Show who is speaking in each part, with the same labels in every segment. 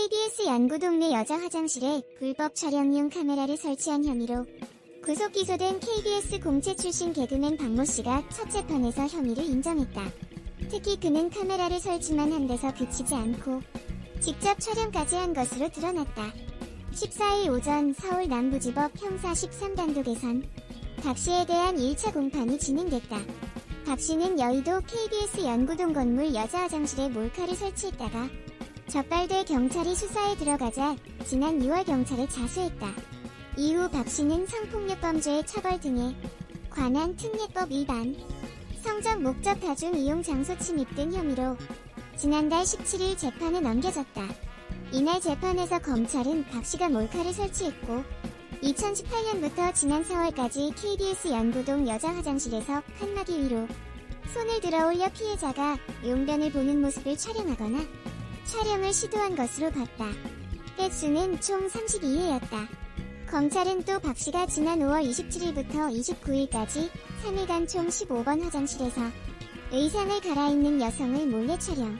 Speaker 1: KBS 연구동네 여자 화장실에 불법 촬영용 카메라를 설치한 혐의로 구속 기소된 KBS 공채 출신 개그맨 박모씨가 첫 재판에서 혐의를 인정했다. 특히 그는 카메라를 설치만 한 데서 그치지 않고 직접 촬영까지 한 것으로 드러났다. 14일 오전 서울 남부지법 형사 13단독에선 박씨에 대한 1차 공판이 진행됐다. 박씨는 여의도 KBS 연구동 건물 여자 화장실에 몰카를 설치했다가 적발돼 경찰이 수사에 들어가자 지난 6월 경찰에 자수했다. 이후 박씨는 성폭력범죄의 처벌 등에 관한 특례법 위반, 성적 목적 다중 이용 장소 침입 등 혐의로 지난달 17일 재판에 넘겨졌다. 이날 재판에서 검찰은 박씨가 몰카를 설치했고 2018년부터 지난 4월까지 KBS 연구동 여자 화장실에서 칸막이 위로 손을 들어 올려 피해자가 용변을 보는 모습을 촬영하거나 촬영을 시도한 것으로 봤다. 횟수는 총 32회였다. 검찰은 또 박씨가 지난 5월 27일부터 29일까지 3일간 총 15번 화장실에서 의상을 갈아입는 여성을 몰래 촬영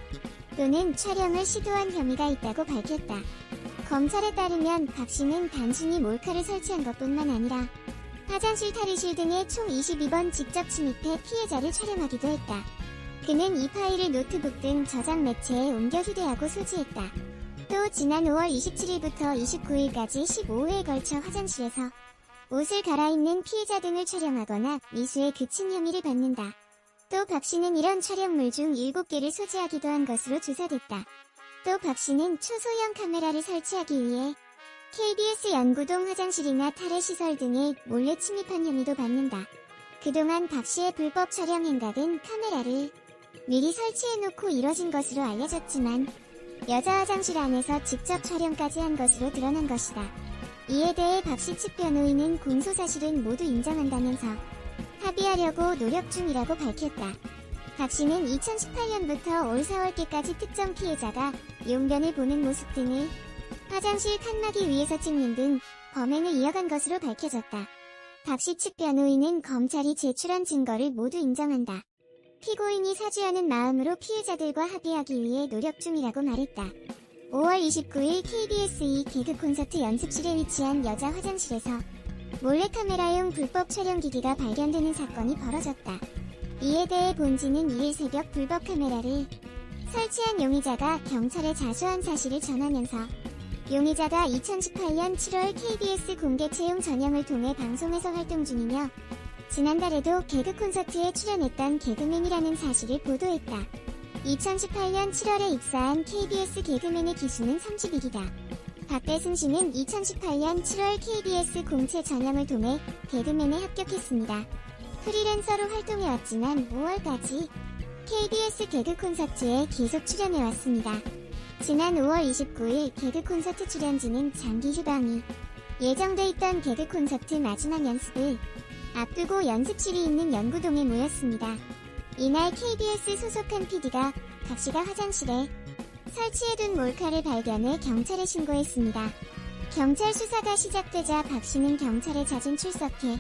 Speaker 1: 또는 촬영을 시도한 혐의가 있다고 밝혔다. 검찰에 따르면 박씨는 단순히 몰카를 설치한 것뿐만 아니라 화장실 탈의실 등에 총 22번 직접 침입해 피해자를 촬영하기도 했다. 그는 이 파일을 노트북 등 저장 매체에 옮겨 휴대하고 소지했다. 또 지난 5월 27일부터 29일까지 15회에 걸쳐 화장실에서 옷을 갈아입는 피해자 등을 촬영하거나 미수에 그친 혐의를 받는다. 또 박씨는 이런 촬영물 중 7개를 소지하기도 한 것으로 조사됐다. 또 박씨는 초소형 카메라를 설치하기 위해 KBS 연구동 화장실이나 탈의시설 등에 몰래 침입한 혐의도 받는다. 그동안 박씨의 불법 촬영 행각은 카메라를 미리 설치해놓고 이뤄진 것으로 알려졌지만 여자 화장실 안에서 직접 촬영까지 한 것으로 드러난 것이다. 이에 대해 박씨 측 변호인은 공소 사실은 모두 인정한다면서 합의하려고 노력 중이라고 밝혔다. 박씨는 2018년부터 올 4월께까지 특정 피해자가 용변을 보는 모습 등을 화장실 칸막이 위에서 찍는 등 범행을 이어간 것으로 밝혀졌다. 박씨 측 변호인은 검찰이 제출한 증거를 모두 인정한다. 피고인이 사죄하는 마음으로 피해자들과 합의하기 위해 노력 중이라고 말했다. 5월 29일 KBS 2 개그 콘서트 연습실에 위치한 여자 화장실에서 몰래카메라용 불법 촬영기기가 발견되는 사건이 벌어졌다. 이에 대해 본지는 2일 새벽 불법 카메라를 설치한 용의자가 경찰에 자수한 사실을 전하면서 용의자가 2018년 7월 KBS 공개 채용 전형을 통해 방송에서 활동 중이며 지난달에도 개그 콘서트에 출연했던 개그맨이라는 사실을 보도했다. 2018년 7월에 입사한 KBS 개그맨의 기수는 32기다. 박대승 씨는 2018년 7월 KBS 공채 전형을 통해 개그맨에 합격했습니다. 프리랜서로 활동해왔지만 5월까지 KBS 개그 콘서트에 계속 출연해왔습니다. 지난 5월 29일 개그 콘서트 출연진은 장기 휴방이 예정돼 있던 개그 콘서트 마지막 연습을 앞두고 연습실이 있는 연구동에 모였습니다. 이날 KBS 소속한 PD가 박씨가 화장실에 설치해둔 몰카를 발견해 경찰에 신고했습니다. 경찰 수사가 시작되자 박씨는 경찰에 자진 출석해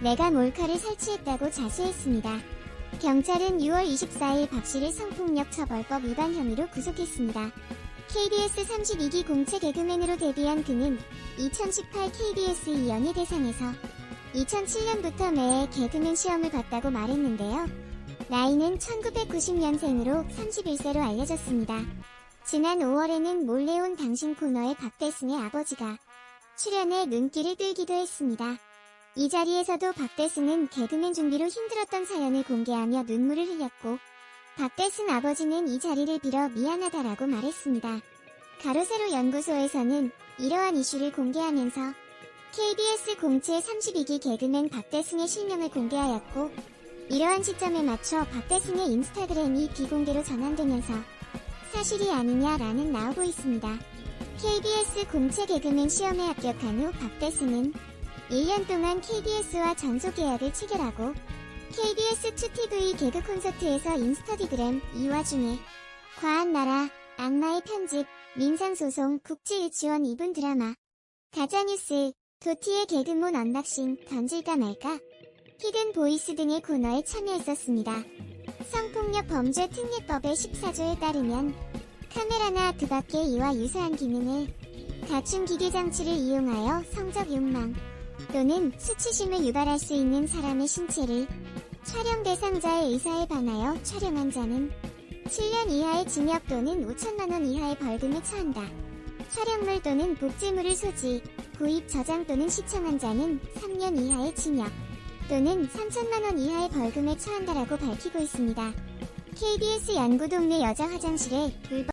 Speaker 1: 내가 몰카를 설치했다고 자수했습니다. 경찰은 6월 24일 박씨를 성폭력처벌법 위반 혐의로 구속했습니다. KBS 32기 공채 개그맨으로 데뷔한 그는 2018 KBS 2연예대상에서 2007년부터 매해 개그맨 시험을 봤다고 말했는데요. 나이는 1990년생으로 31세로 알려졌습니다. 지난 5월에는 몰래 온 당신 코너에 박대승의 아버지가 출연해 눈길을 끌기도 했습니다. 이 자리에서도 박대승은 개그맨 준비로 힘들었던 사연을 공개하며 눈물을 흘렸고 박대승 아버지는 이 자리를 빌어 미안하다라고 말했습니다. 가로세로 연구소에서는 이러한 이슈를 공개하면서 KBS 공채 32기 개그맨 박대승의 실명을 공개하였고 이러한 시점에 맞춰 박대승의 인스타그램이 비공개로 전환되면서 사실이 아니냐라는 나오고 있습니다. KBS 공채 개그맨 시험에 합격한 후 박대승은 1년 동안 KBS와 전소계약을 체결하고 KBS 2TV 개그 콘서트에서 인스타디그램 이 와중에 과한 나라, 악마의 편집, 민상소송, 국제유치원 2분 드라마, 가짜뉴스, 도티의 개그몬 언박싱, 던질까 말까, 히든 보이스 등의 코너에 참여했었습니다. 성폭력 범죄 특례법의 14조에 따르면 카메라나 그 밖의 이와 유사한 기능을 갖춘 기계 장치를 이용하여 성적 욕망 또는 수치심을 유발할 수 있는 사람의 신체를 촬영 대상자의 의사에 반하여 촬영한 자는 7년 이하의 징역 또는 5천만원 이하의 벌금에 처한다. 촬영물 또는 복제물을 소지, 구입, 저장 또는 시청한 자는 3년 이하의 징역 또는 3천만원 이하의 벌금에 처한다라고 밝히고 있습니다. KBS 연구 동네 여자 화장실에 불법